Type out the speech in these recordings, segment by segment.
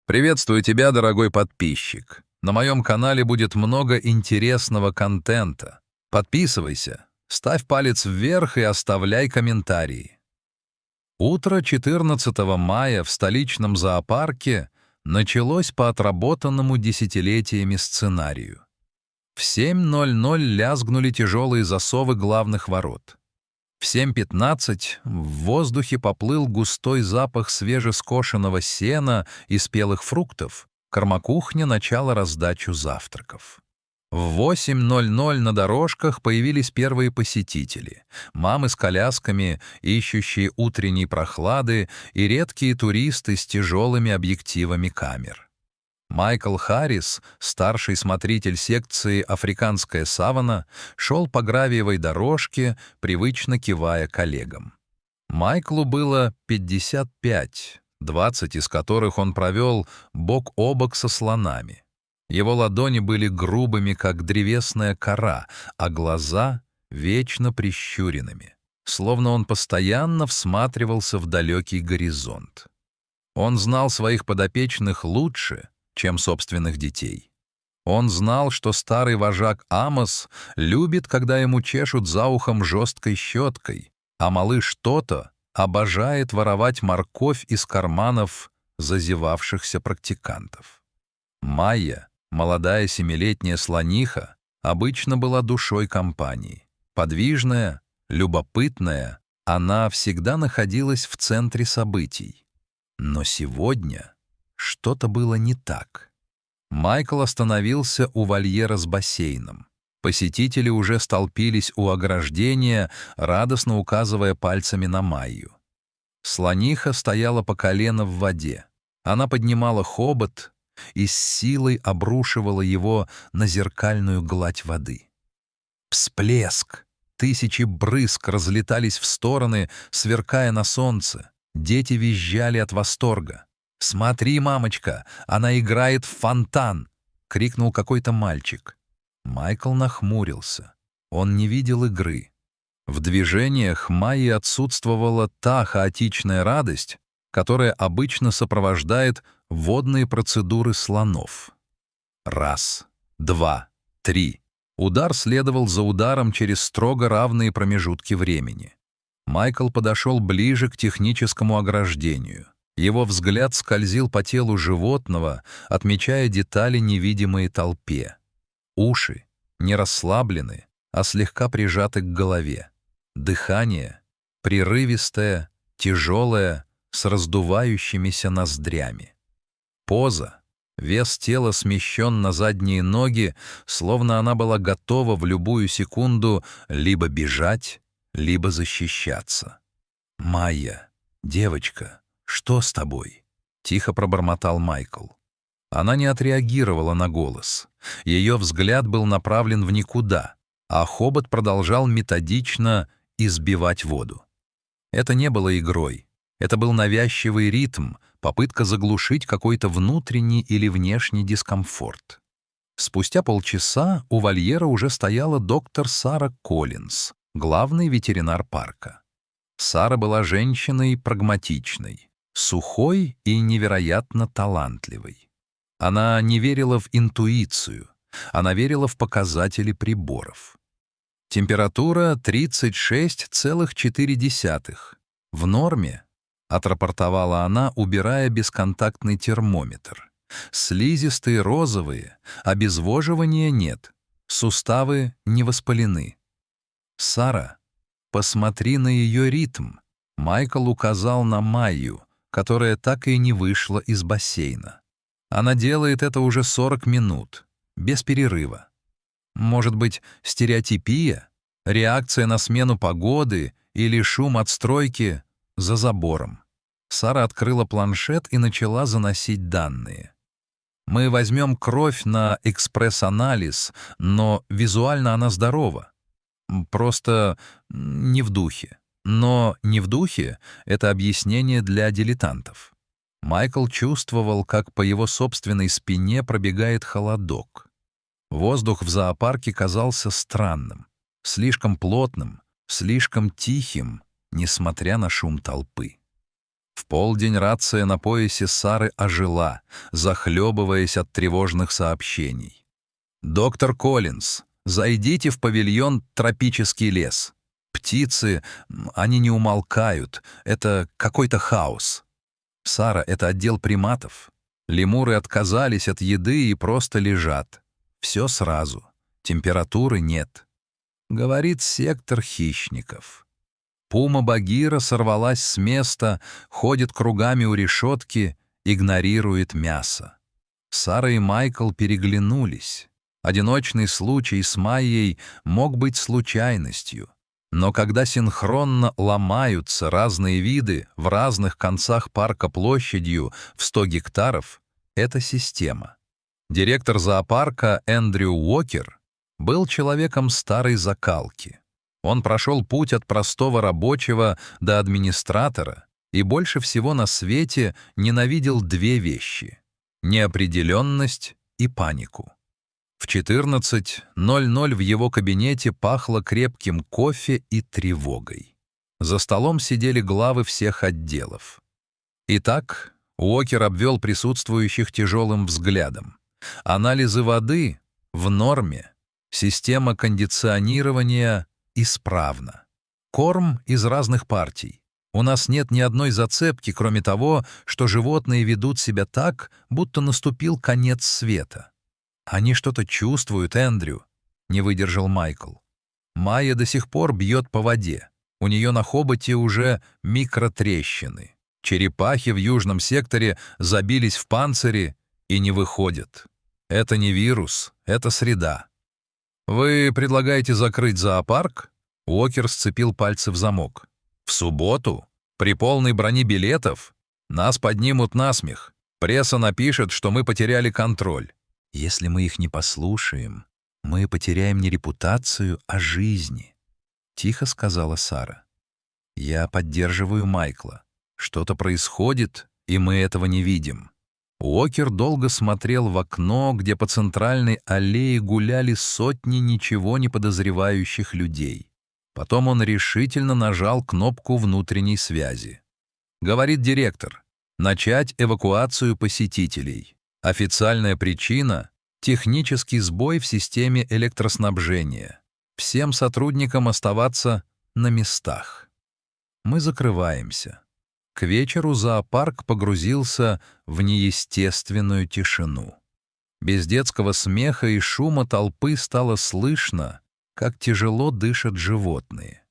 Приветствую тебя, дорогой подписчик. На моем канале будет много интересного контента. Подписывайся, ставь палец вверх и оставляй комментарии. Утро 14 мая в столичном зоопарке началось по отработанному десятилетиями сценарию. В 7:00 лязгнули тяжелые засовы главных ворот. В 7:15 в воздухе поплыл густой запах свежескошенного сена и спелых фруктов. Кормокухня начала раздачу завтраков. В 8:00 на дорожках появились первые посетители. Мамы с колясками, ищущие утренней прохлады, и редкие туристы с тяжелыми объективами камер. Майкл Харрис, старший смотритель секции «Африканская саванна», шел по гравиевой дорожке, привычно кивая коллегам. Майклу было 55, 20 из которых он провел бок о бок со слонами. Его ладони были грубыми, как древесная кора, а глаза — вечно прищуренными, словно он постоянно всматривался в далекий горизонт. Он знал своих подопечных лучше, чем собственных детей. Он знал, что старый вожак Амос любит, когда ему чешут за ухом жесткой щеткой, а малыш Тото обожает воровать морковь из карманов зазевавшихся практикантов. Майя, молодая 7-летняя слониха, обычно была душой компании. Подвижная, любопытная, она всегда находилась в центре событий. Но сегодня что-то было не так. Майкл остановился у вольера с бассейном. Посетители уже столпились у ограждения, радостно указывая пальцами на Майю. Слониха стояла по колено в воде. Она поднимала хобот и с силой обрушивала его на зеркальную гладь воды. Всплеск! Тысячи брызг разлетались в стороны, сверкая на солнце. Дети визжали от восторга. «Смотри, мамочка, она играет в фонтан!» — крикнул какой-то мальчик. Майкл нахмурился. Он не видел игры. В движениях Майи отсутствовала та хаотичная радость, которая обычно сопровождает водные процедуры слонов. Раз, два, три. Удар следовал за ударом через строго равные промежутки времени. Майкл подошел ближе к техническому ограждению. Его взгляд скользил по телу животного, отмечая детали, невидимые толпе. Уши не расслаблены, а слегка прижаты к голове. Дыхание прерывистое, тяжелое, с раздувающимися ноздрями. Поза, вес тела смещен на задние ноги, словно она была готова в любую секунду либо бежать, либо защищаться. «Майя, девочка, что с тобой?» — тихо пробормотал Майкл. Она не отреагировала на голос. Ее взгляд был направлен в никуда, а хобот продолжал методично избивать воду. Это не было игрой. Это был навязчивый ритм, попытка заглушить какой-то внутренний или внешний дискомфорт. Спустя полчаса у вольера уже стояла доктор Сара Коллинз, главный ветеринар парка. Сара была женщиной прагматичной, сухой и невероятно талантливой. Она не верила в интуицию, она верила в показатели приборов. Температура 36,4. В норме, отрапортовала она, убирая бесконтактный термометр. Слизистые розовые, обезвоживания нет, суставы не воспалены. «Сара, посмотри на ее ритм», — Майкл указал на Майю, которая так и не вышла из бассейна. «Она делает это уже 40 минут, без перерыва. Может быть, стереотипия, реакция на смену погоды или шум от стройки за забором?» Сара открыла планшет и начала заносить данные. «Мы возьмем кровь на экспресс-анализ, но визуально она здорова. Просто не в духе. Но не в духе — это объяснение для дилетантов». Майкл чувствовал, как по его собственной спине пробегает холодок. Воздух в зоопарке казался странным, слишком плотным, слишком тихим, несмотря на шум толпы. В полдень рация на поясе Сары ожила, захлебываясь от тревожных сообщений. «Доктор Коллинз, зайдите в павильон «Тропический лес». Птицы, они не умолкают, это какой-то хаос. Сара, это отдел приматов. Лемуры отказались от еды и просто лежат. Все сразу. Температуры нет. Говорит сектор хищников. Пума Багира сорвалась с места, ходит кругами у решетки, игнорирует мясо. Сара и Майкл переглянулись. Одиночный случай с Майей мог быть случайностью. Но когда синхронно ломаются разные виды в разных концах парка площадью в 100 гектаров, это система. Директор зоопарка Эндрю Уокер был человеком старой закалки. Он прошел путь от простого рабочего до администратора и больше всего на свете ненавидел две вещи — неопределенность и панику. В 14:00 в его кабинете пахло крепким кофе и тревогой. За столом сидели главы всех отделов. Итак, Уокер обвел присутствующих тяжелым взглядом. Анализы воды в норме, система кондиционирования исправна. Корм из разных партий. У нас нет ни одной зацепки, кроме того, что животные ведут себя так, будто наступил конец света. «Они что-то чувствуют, Эндрю», — не выдержал Майкл. «Майя до сих пор бьет по воде. У нее на хоботе уже микротрещины. Черепахи в южном секторе забились в панцире и не выходят. Это не вирус, это среда». «Вы предлагаете закрыть зоопарк?» Уокер сцепил пальцы в замок. «В субботу? При полной броне билетов? Нас поднимут на смех. Пресса напишет, что мы потеряли контроль. Если мы их не послушаем, мы потеряем не репутацию, а жизни», — тихо сказала Сара. «Я поддерживаю Майкла. Что-то происходит, и мы этого не видим». Уокер долго смотрел в окно, где по центральной аллее гуляли сотни ничего не подозревающих людей. Потом он решительно нажал кнопку внутренней связи. Говорит директор: начать эвакуацию посетителей. Официальная причина — технический сбой в системе электроснабжения. Всем сотрудникам оставаться на местах. Мы закрываемся. К вечеру зоопарк погрузился в неестественную тишину. Без детского смеха и шума толпы стало слышно, как тяжело дышат животные.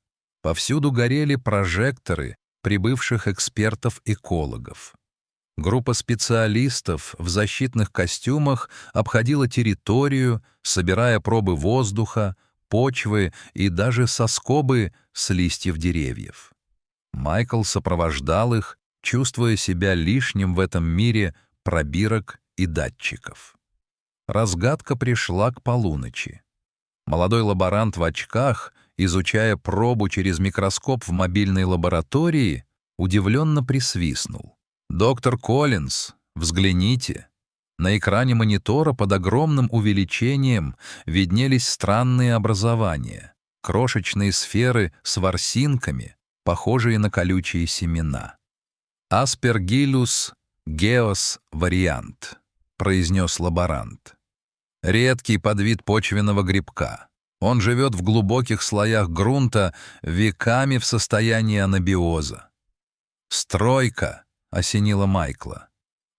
Повсюду горели прожекторы прибывших экспертов-экологов. Группа специалистов в защитных костюмах обходила территорию, собирая пробы воздуха, почвы и даже соскобы с листьев деревьев. Майкл сопровождал их, чувствуя себя лишним в этом мире пробирок и датчиков. Разгадка пришла к полуночи. Молодой лаборант в очках, изучая пробу через микроскоп в мобильной лаборатории, удивленно присвистнул. «Доктор Коллинз, взгляните». На экране монитора под огромным увеличением виднелись странные образования, крошечные сферы с ворсинками, похожие на колючие семена. «Aspergillus geos вариант», — произнес лаборант. «Редкий подвид почвенного грибка. Он живет в глубоких слоях грунта, веками в состоянии анабиоза». «Стройка», — осенила Майкла.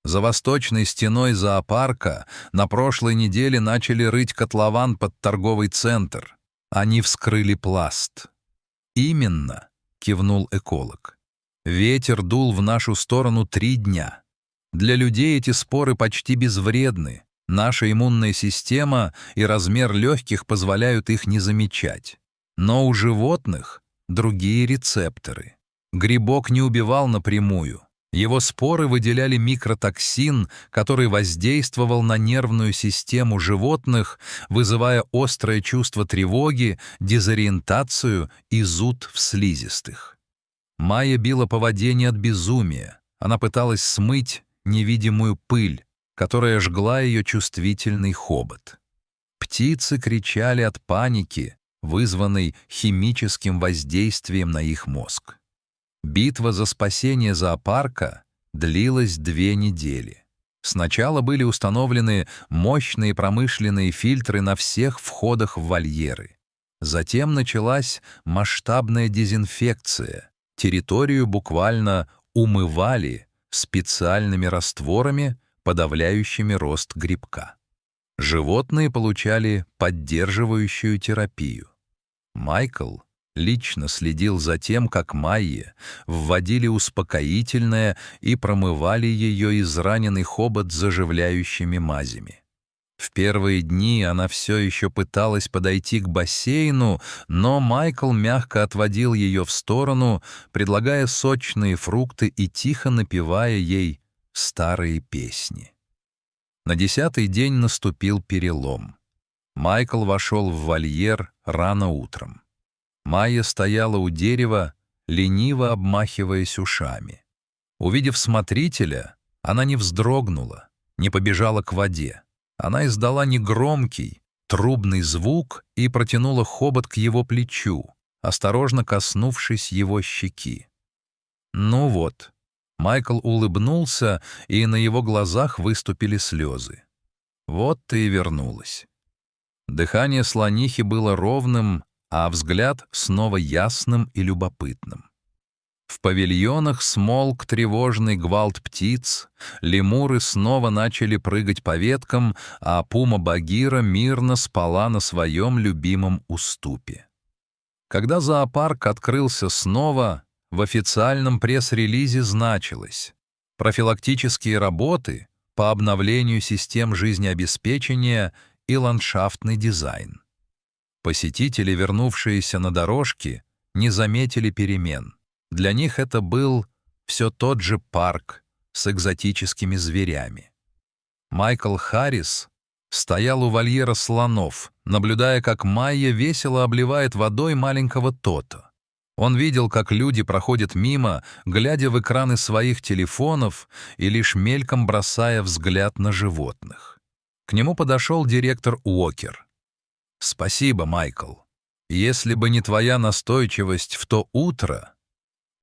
За восточной стеной зоопарка на прошлой неделе начали рыть котлован под торговый центр. Они вскрыли пласт. «Именно», — кивнул эколог. «Ветер дул в нашу сторону 3 дня. Для людей эти споры почти безвредны. Наша иммунная система и размер легких позволяют их не замечать. Но у животных другие рецепторы. Грибок не убивал напрямую. Его споры выделяли микротоксин, который воздействовал на нервную систему животных, вызывая острое чувство тревоги, дезориентацию и зуд в слизистых. Майя била по воде не от безумия. Она пыталась смыть невидимую пыль, которая жгла ее чувствительный хобот. Птицы кричали от паники, вызванной химическим воздействием на их мозг. Битва за спасение зоопарка длилась 2 недели. Сначала были установлены мощные промышленные фильтры на всех входах в вольеры. Затем началась масштабная дезинфекция. Территорию буквально умывали специальными растворами, подавляющими рост грибка. Животные получали поддерживающую терапию. Майкл лично следил за тем, как Майе вводили успокоительное и промывали ее израненный хобот заживляющими мазями. В первые дни она все еще пыталась подойти к бассейну, но Майкл мягко отводил ее в сторону, предлагая сочные фрукты и тихо напевая ей старые песни. На 10-й день наступил перелом. Майкл вошел в вольер рано утром. Майя стояла у дерева, лениво обмахиваясь ушами. Увидев смотрителя, она не вздрогнула, не побежала к воде. Она издала негромкий, трубный звук и протянула хобот к его плечу, осторожно коснувшись его щеки. Ну вот, Майкл улыбнулся, и на его глазах выступили слезы. Вот ты и вернулась. Дыхание слонихи было ровным, а взгляд снова ясным и любопытным. В павильонах смолк тревожный гвалт птиц, лемуры снова начали прыгать по веткам, а пума Багира мирно спала на своем любимом уступе. Когда зоопарк открылся снова, в официальном пресс-релизе значилось: профилактические работы по обновлению систем жизнеобеспечения и ландшафтный дизайн. Посетители, вернувшиеся на дорожки, не заметили перемен. Для них это был все тот же парк с экзотическими зверями. Майкл Харрис стоял у вольера слонов, наблюдая, как Майя весело обливает водой маленького Тото. Он видел, как люди проходят мимо, глядя в экраны своих телефонов и лишь мельком бросая взгляд на животных. К нему подошел директор Уокер. «Спасибо, Майкл. Если бы не твоя настойчивость в то утро,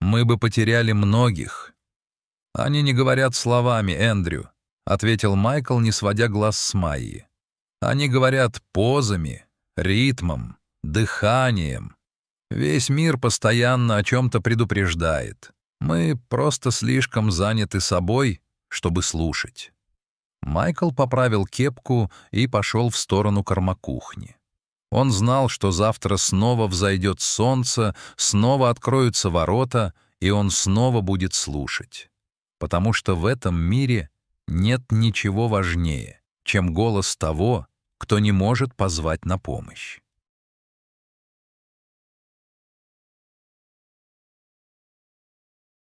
мы бы потеряли многих». «Они не говорят словами, Эндрю», — ответил Майкл, не сводя глаз с Майи. «Они говорят позами, ритмом, дыханием. Весь мир постоянно о чем-то предупреждает. Мы просто слишком заняты собой, чтобы слушать». Майкл поправил кепку и пошел в сторону кормокухни. Он знал, что завтра снова взойдет солнце, снова откроются ворота, и он снова будет слушать. Потому что в этом мире нет ничего важнее, чем голос того, кто не может позвать на помощь.